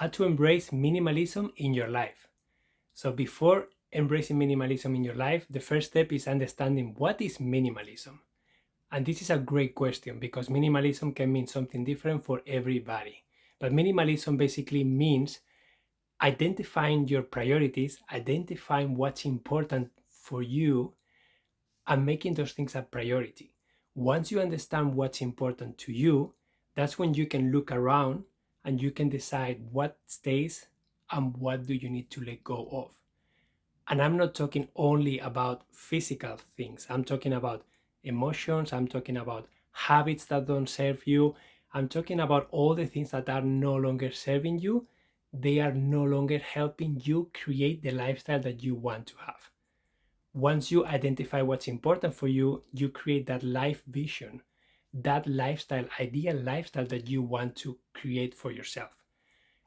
how to embrace minimalism in your life. So before embracing minimalism in your life, the first step is understanding what is minimalism. And this is a great question because minimalism can mean something different for everybody. But minimalism basically means identifying your priorities, identifying what's important for you, and making those things a priority. Once you understand what's important to you, that's when you can look around and you can decide what stays and what do you need to let go of. And I'm not talking only about physical things. I'm talking about emotions. I'm talking about habits that don't serve you. I'm talking about all the things that are no longer serving you. They are no longer helping you create the lifestyle that you want to have. Once you identify what's important for you, you create that life vision, that lifestyle, ideal lifestyle that you want to create for yourself.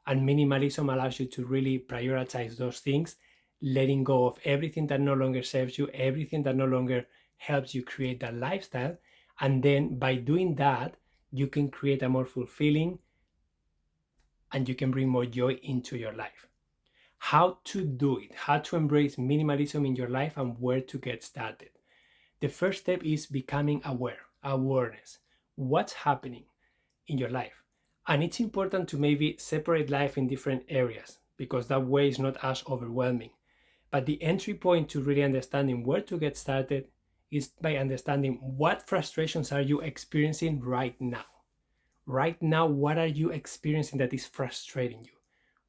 And minimalism allows you to really prioritize those things, letting go of everything that no longer serves you, everything that no longer helps you create that lifestyle. And then by doing that, you can create a more fulfilling and you can bring more joy into your life. How to do it, how to embrace minimalism in your life, and where to get started. The first step is becoming awareness. What's happening in your life? And it's important to maybe separate life in different areas because that way is not as overwhelming. But the entry point to really understanding where to get started is by understanding what frustrations are you experiencing right now. Right now, what are you experiencing that is frustrating you?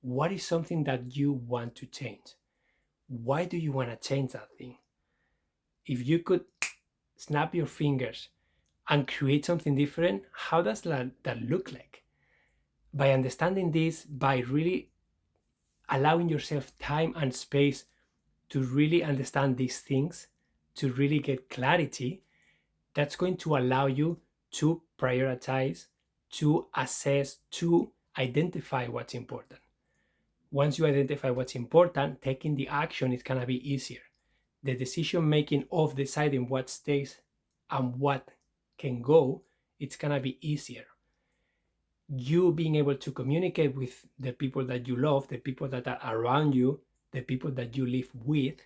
What is something that you want to change? Why do you want to change that thing? If you could snap your fingers and create something different, how does that look like? By understanding this, by really allowing yourself time and space to really understand these things, to really get clarity, that's going to allow you to prioritize, to assess, to identify what's important. Once you identify what's important, taking the action is going to be easier. The decision making of deciding what stays and what can go, it's going to be easier. You being able to communicate with the people that you love, the people that are around you, the people that you live with,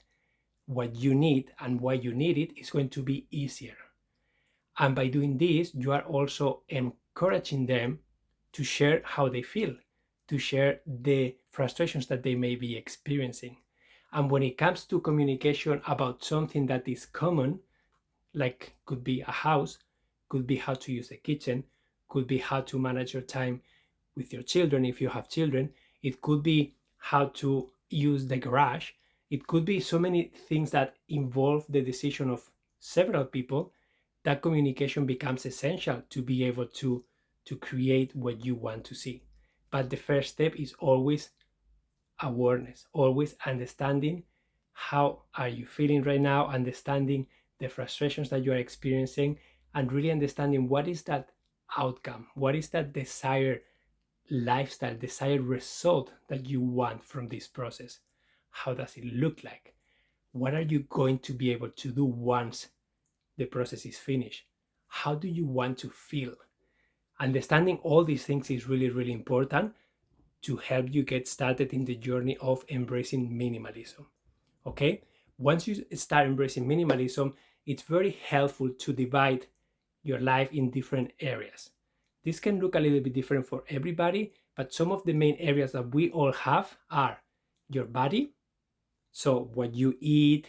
what you need and why you need it is going to be easier. And by doing this, you are also encouraging them to share how they feel, to share the frustrations that they may be experiencing. And when it comes to communication about something that is common, like could be a house, could be how to use the kitchen, could be how to manage your time with your children if you have children, it could be how to use the garage, it could be so many things that involve the decision of several people. That communication becomes essential to be able to create what you want to see. But the first step is always awareness, always understanding how are you feeling right now, understanding the frustrations that you are experiencing, and really understanding what is that outcome, what is that desired lifestyle, desired result that you want from this process. How does it look like? What are you going to be able to do once the process is finished? How do you want to feel? Understanding all these things is really, really important to help you get started in the journey of embracing minimalism. Okay? Once you start embracing minimalism, it's very helpful to divide your life in different areas. This can look a little bit different for everybody, but some of the main areas that we all have are your body, so what you eat,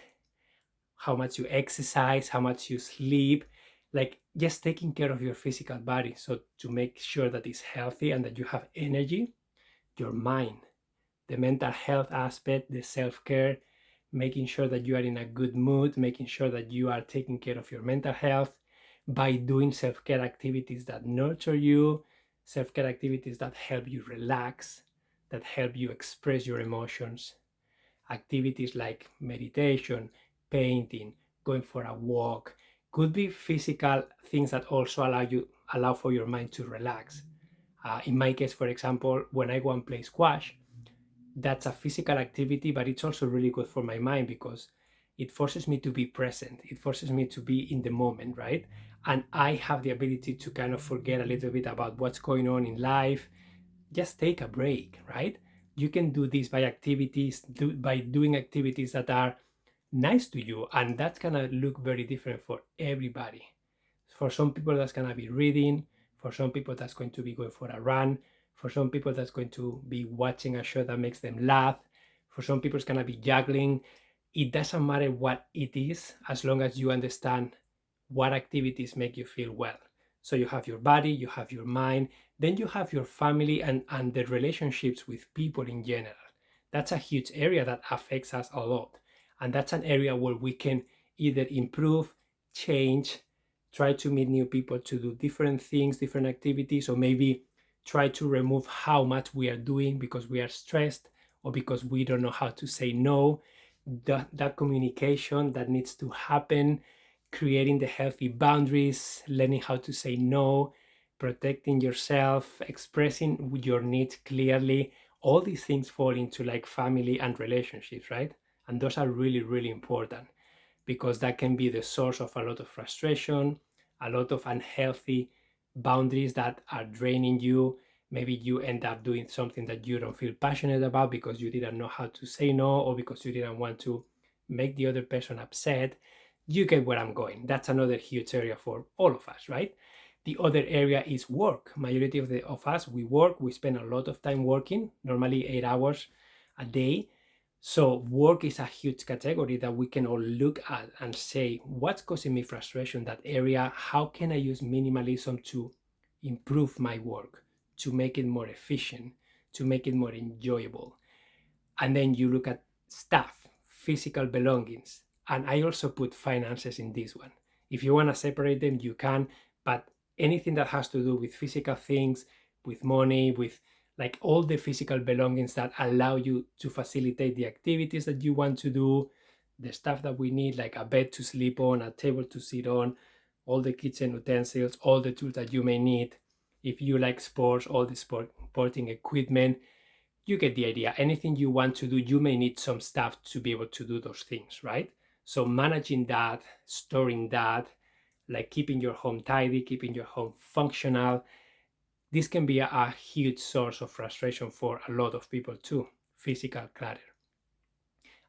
how much you exercise, how much you sleep, like just taking care of your physical body. So to make sure that it's healthy and that you have energy, your mind, the mental health aspect, the self-care, making sure that you are in a good mood, making sure that you are taking care of your mental health by doing self-care activities that nurture you, self-care activities that help you relax, that help you express your emotions, activities like meditation, painting, going for a walk, could be physical things that also allow for your mind to relax. In my case, for example, when I go and play squash, that's a physical activity, but it's also really good for my mind because it forces me to be present. It forces me to be in the moment, right? And I have the ability to kind of forget a little bit about what's going on in life, just take a break, right? You can do this by by doing activities that are nice to you, and that's gonna look very different for everybody. For some people, that's gonna be reading. For some people, that's going to be going for a run. For some people, that's going to be watching a show that makes them laugh. For some people, it's gonna be juggling. It doesn't matter what it is, as long as you understand what activities make you feel well. So you have your body, you have your mind, then you have your family and the relationships with people in general. That's a huge area that affects us a lot. And that's an area where we can either improve, change, try to meet new people to do different things, different activities, or maybe try to remove how much we are doing because we are stressed or because we don't know how to say no. That communication that needs to happen, creating the healthy boundaries, learning how to say no, protecting yourself, expressing your needs clearly. All these things fall into like family and relationships, right? And those are really, really important because that can be the source of a lot of frustration, a lot of unhealthy boundaries that are draining you. Maybe you end up doing something that you don't feel passionate about because you didn't know how to say no or because you didn't want to make the other person upset. You get where I'm going. That's another huge area for all of us, right? The other area is work. Majority of us, we work, we spend a lot of time working, normally 8 hours a day. So work is a huge category that we can all look at and say, what's causing me frustration in that area? How can I use minimalism to improve my work, to make it more efficient, to make it more enjoyable? And then you look at stuff, physical belongings. And I also put finances in this one. If you want to separate them, you can, but anything that has to do with physical things, with money, with like all the physical belongings that allow you to facilitate the activities that you want to do, the stuff that we need, like a bed to sleep on, a table to sit on, all the kitchen utensils, all the tools that you may need. If you like sports, all the sporting equipment, you get the idea. Anything you want to do, you may need some stuff to be able to do those things, right? So managing that, storing that, like keeping your home tidy, keeping your home functional, this can be a huge source of frustration for a lot of people too, physical clutter.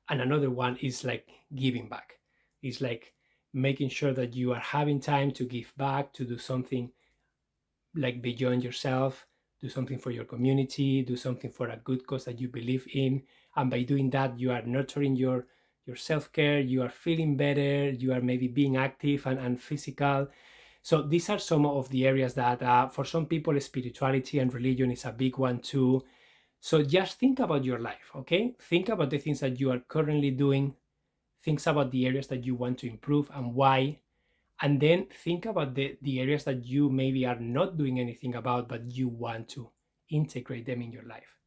And another one is like giving back. It's like making sure that you are having time to give back, to do something like beyond yourself, do something for your community, do something for a good cause that you believe in. And by doing that, you are nurturing your self-care, you are feeling better, you are maybe being active and physical. So these are some of the areas that for some people, spirituality and religion is a big one too. So just think about your life, okay? Think about the things that you are currently doing. Think about the areas that you want to improve and why. And then think about the areas that you maybe are not doing anything about, but you want to integrate them in your life.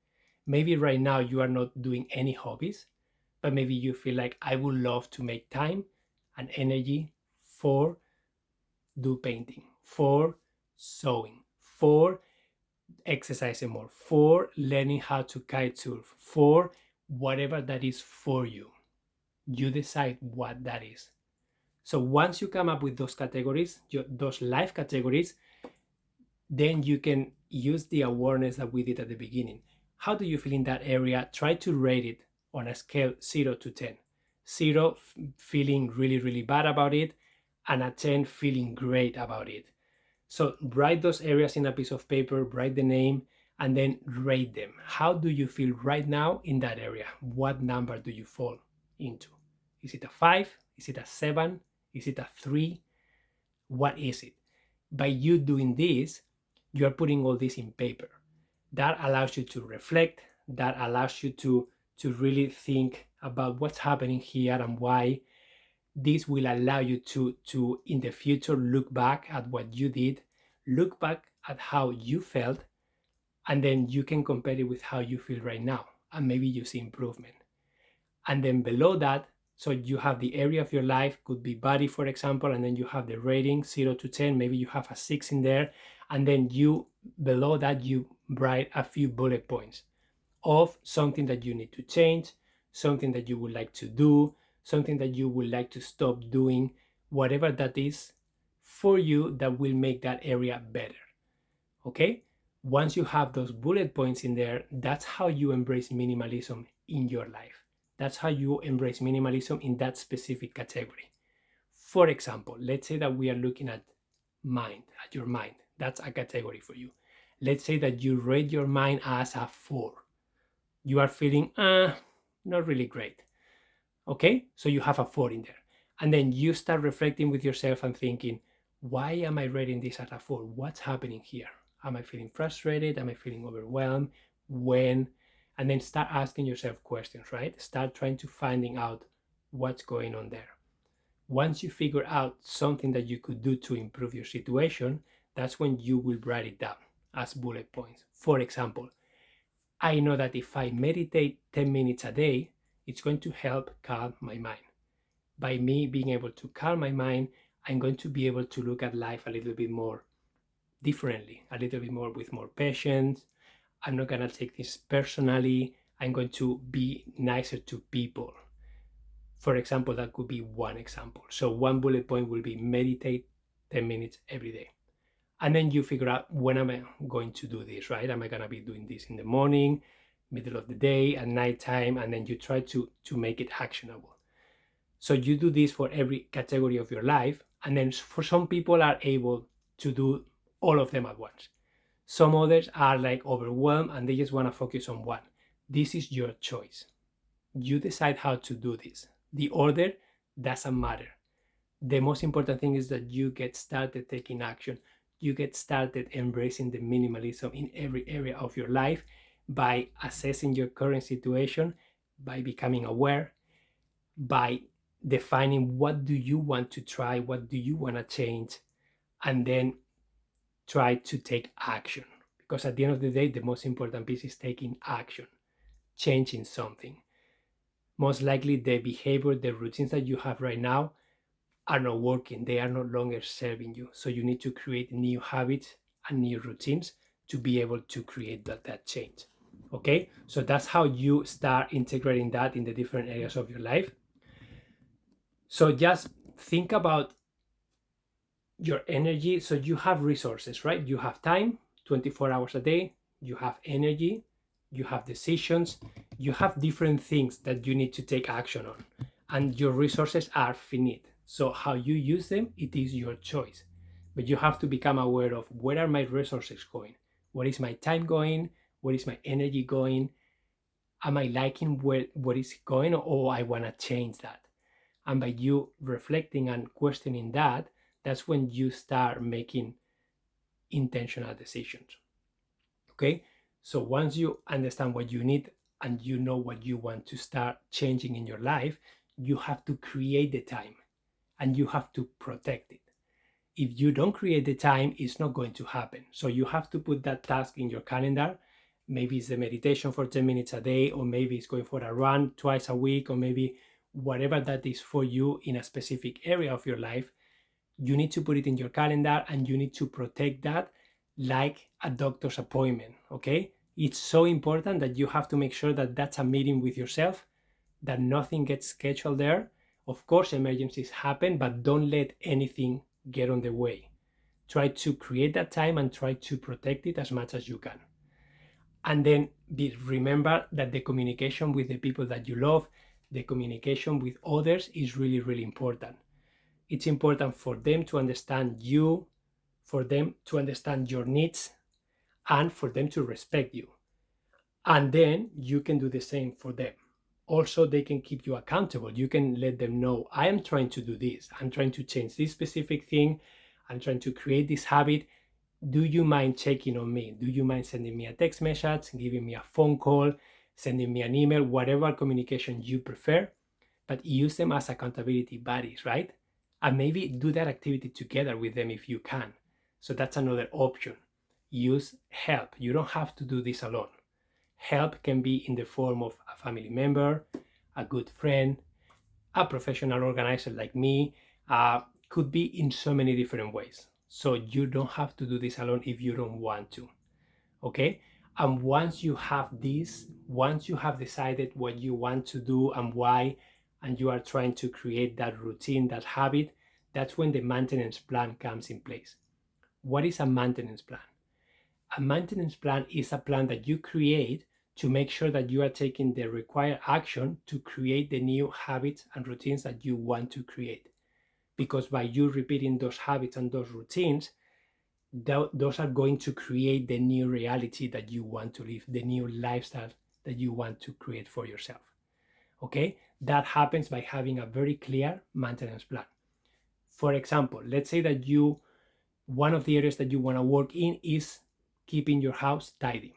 Maybe right now you are not doing any hobbies, but maybe you feel like I would love to make time and energy for do painting, for sewing, for exercising more, for learning how to kite surf, for whatever that is for you. You decide what that is. So once you come up with those categories, those life categories, then you can use the awareness that we did at the beginning. How do you feel in that area? Try to rate it on a scale 0 to 10. 0 feeling really, really bad about it, and a 10 feeling great about it. So write those areas in a piece of paper, write the name, and then rate them. How do you feel right now in that area? What number do you fall into? Is it a 5? Is it a 7? Is it a 3? What is it? By you doing this, you are putting all this in paper. That allows you to reflect, that allows you to really think about what's happening here and why. This will allow you to in the future look back at what you did, look back at how you felt, and then you can compare it with how you feel right now, and maybe you see improvement. And then below that, so you have the area of your life, could be body, for example, and then you have the rating 0 to 10, maybe you have a 6 in there, and then you below that you write a few bullet points of something that you need to change, something that you would like to do, something that you would like to stop doing, whatever that is for you that will make that area better. Okay? Once you have those bullet points in there, that's how you embrace minimalism in your life. That's how you embrace minimalism in that specific category. For example, let's say that we are looking at mind, at your mind. That's a category for you. Let's say that you rate your mind as a 4. You are feeling, not really great. Okay, so you have a 4 in there. And then you start reflecting with yourself and thinking, why am I rating this at a 4? What's happening here? Am I feeling frustrated? Am I feeling overwhelmed? When? And then start asking yourself questions, right? Start trying to finding out what's going on there. Once you figure out something that you could do to improve your situation, that's when you will write it down as bullet points. For example, I know that if I meditate 10 minutes a day, it's going to help calm my mind. By me being able to calm my mind, I'm going to be able to look at life a little bit more differently, a little bit more with more patience. I'm not going to take this personally. I'm going to be nicer to people. For example, that could be one example. So one bullet point will be meditate 10 minutes every day. And then you figure out, when am I going to do this, right? Am I going to be doing this in the morning, middle of the day, at nighttime? And then you try to make it actionable. So you do this for every category of your life. And then for some people are able to do all of them at once. Some others are like overwhelmed and they just want to focus on one. This is your choice. You decide how to do this. The order doesn't matter. The most important thing is that you get started taking action. You get started embracing the minimalism in every area of your life by assessing your current situation, by becoming aware, by defining what do you want to try, what do you want to change, and then try to take action. Because at the end of the day, the most important piece is taking action, changing something. Most likely the behavior, the routines that you have right now are not working. They are no longer serving you. So you need to create new habits and new routines to be able to create that change. Okay, so that's how you start integrating that in the different areas of your life. So just think about your energy. So you have resources, right? You have time, 24 hours a day, you have energy, you have decisions, you have different things that you need to take action on, and your resources are finite. So how you use them, it is your choice. But you have to become aware of, where are my resources going? Where is my time going? Where is my energy going? Am I liking what is going, or I want to change that? And by you reflecting and questioning that, that's when you start making intentional decisions. Okay? So once you understand what you need and you know what you want to start changing in your life, you have to create the time and you have to protect it. If you don't create the time, it's not going to happen. So you have to put that task in your calendar. Maybe it's the meditation for 10 minutes a day, or maybe it's going for a run twice a week, or maybe whatever that is for you in a specific area of your life. You need to put it in your calendar and you need to protect that like a doctor's appointment. Okay, it's so important that you have to make sure that that's a meeting with yourself, that nothing gets scheduled there. Of course, emergencies happen, but don't let anything get on the way. Try to create that time and try to protect it as much as you can. And then remember that the communication with the people that you love, the communication with others is really, really important. It's important for them to understand you, for them to understand your needs, and for them to respect you. And then you can do the same for them. Also, they can keep you accountable. You can let them know, I am trying to do this. I'm trying to change this specific thing. I'm trying to create this habit. Do you mind checking on me? Do you mind sending me a text message, giving me a phone call, sending me an email, whatever communication you prefer? But use them as accountability buddies, right? And maybe do that activity together with them if you can. So that's another option. Use help. You don't have to do this alone. Help can be in the form of a family member, a good friend, a professional organizer like me, could be in so many different ways. So you don't have to do this alone if you don't want to. Okay? And once you have this, once you have decided what you want to do and why, and you are trying to create that routine, that habit, that's when the maintenance plan comes in place. What is a maintenance plan? A maintenance plan is a plan that you create to make sure that you are taking the required action to create the new habits and routines that you want to create. Because by you repeating those habits and those routines, those are going to create the new reality that you want to live, the new lifestyle that you want to create for yourself. Okay, that happens by having a very clear maintenance plan. For example, let's say that one of the areas that you want to work in is keeping your house tidy.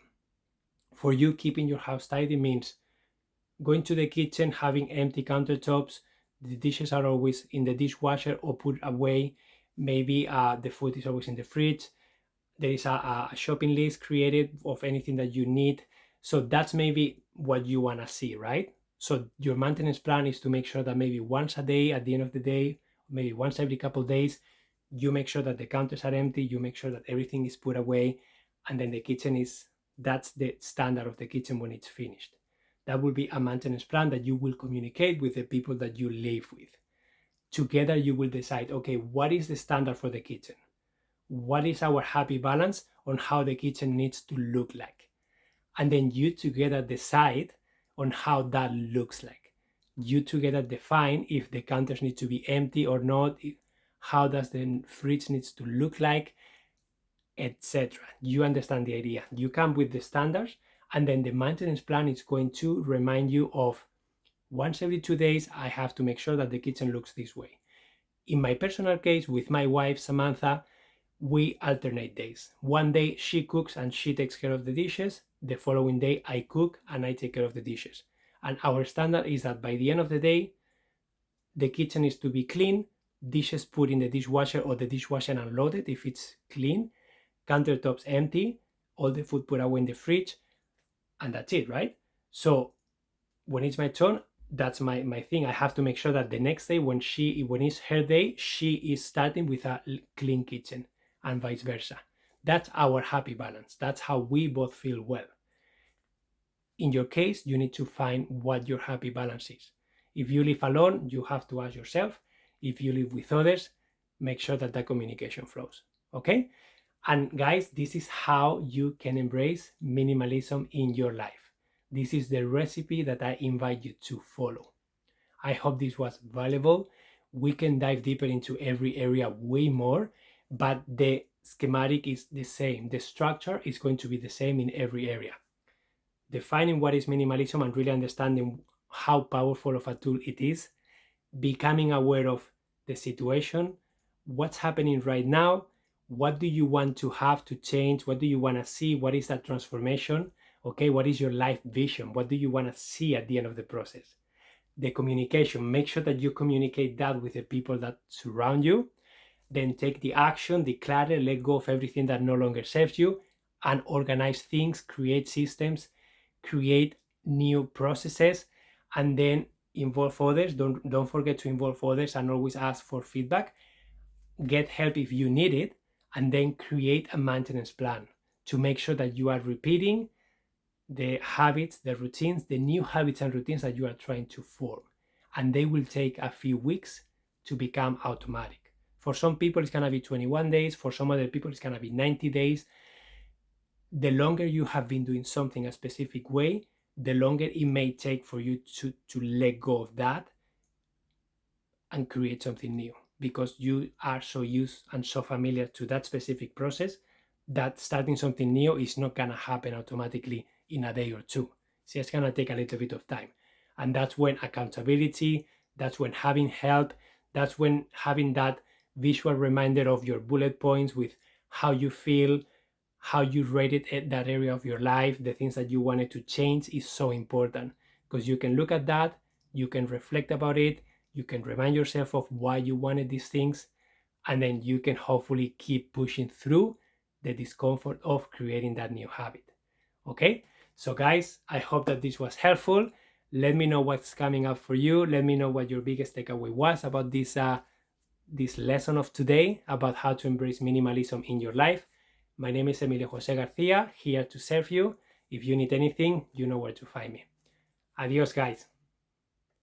For you, keeping your house tidy means going to the kitchen, having empty countertops, the dishes are always in the dishwasher or put away, maybe the food is always in the fridge, there is a shopping list created of anything that you need. So that's maybe what you want to see, right? So your maintenance plan is to make sure that maybe once a day, at the end of the day, maybe once every couple of days, you make sure that the counters are empty, you make sure that everything is put away, and then the kitchen that's the standard of the kitchen when it's finished. That will be a maintenance plan that you will communicate with the people that you live with. Together you will decide, okay, what is the standard for the kitchen? What is our happy balance on how the kitchen needs to look like? And then you together decide on how that looks like. You together define if the counters need to be empty or not, how does the fridge needs to look like, etc. You understand the idea. You come with the standards, and then the maintenance plan is going to remind you of once every 2 days, I have to make sure that the kitchen looks this way. In my personal case, with my wife, Samantha, we alternate days. One day she cooks and she takes care of the dishes. The following day I cook and I take care of the dishes. And our standard is that by the end of the day, the kitchen is to be clean, dishes put in the dishwasher or the dishwasher unloaded if it's clean, countertops empty, all the food put away in the fridge, and that's it, right? So when it's my turn, that's my thing. I have to make sure that the next day when it's her day, she is starting with a clean kitchen and vice versa. That's our happy balance. That's how we both feel well. In your case, you need to find what your happy balance is. If you live alone, you have to ask yourself. If you live with others, make sure that communication flows. Okay? And guys, this is how you can embrace minimalism in your life. This is the recipe that I invite you to follow. I hope this was valuable. We can dive deeper into every area way more, but the schematic is the same. The structure is going to be the same in every area. Defining what is minimalism and really understanding how powerful of a tool it is, becoming aware of the situation, what's happening right now, what do you want to have to change, what do you want to see, what is that transformation, okay, what is your life vision, what do you want to see at the end of the process. The communication, make sure that you communicate that with the people that surround you. Then take the action, declare, let go of everything that no longer serves you, and organize things, create systems, create new processes, and then involve others. Don't forget to involve others and always ask for feedback. Get help if you need it, and then create a maintenance plan to make sure that you are repeating the habits, the routines, the new habits and routines that you are trying to form. And they will take a few weeks to become automatic. For some people, it's going to be 21 days. For some other people, it's going to be 90 days. The longer you have been doing something a specific way, the longer it may take for you to let go of that and create something new, because you are so used and so familiar to that specific process that starting something new is not going to happen automatically in a day or two. So it's going to take a little bit of time. And that's when accountability, that's when having help, that's when having that visual reminder of your bullet points with how you feel, how you rated that area of your life, the things that you wanted to change is so important, because you can look at that, you can reflect about it, you can remind yourself of why you wanted these things, and then you can hopefully keep pushing through the discomfort of creating that new habit. Okay, so guys, I hope that this was helpful. Let me know what's coming up for you. Let me know what your biggest takeaway was about this lesson of today about how to embrace minimalism in your life. My name is Emilio Jose Garcia, here to serve you. If you need anything, you know where to find me. Adios, guys.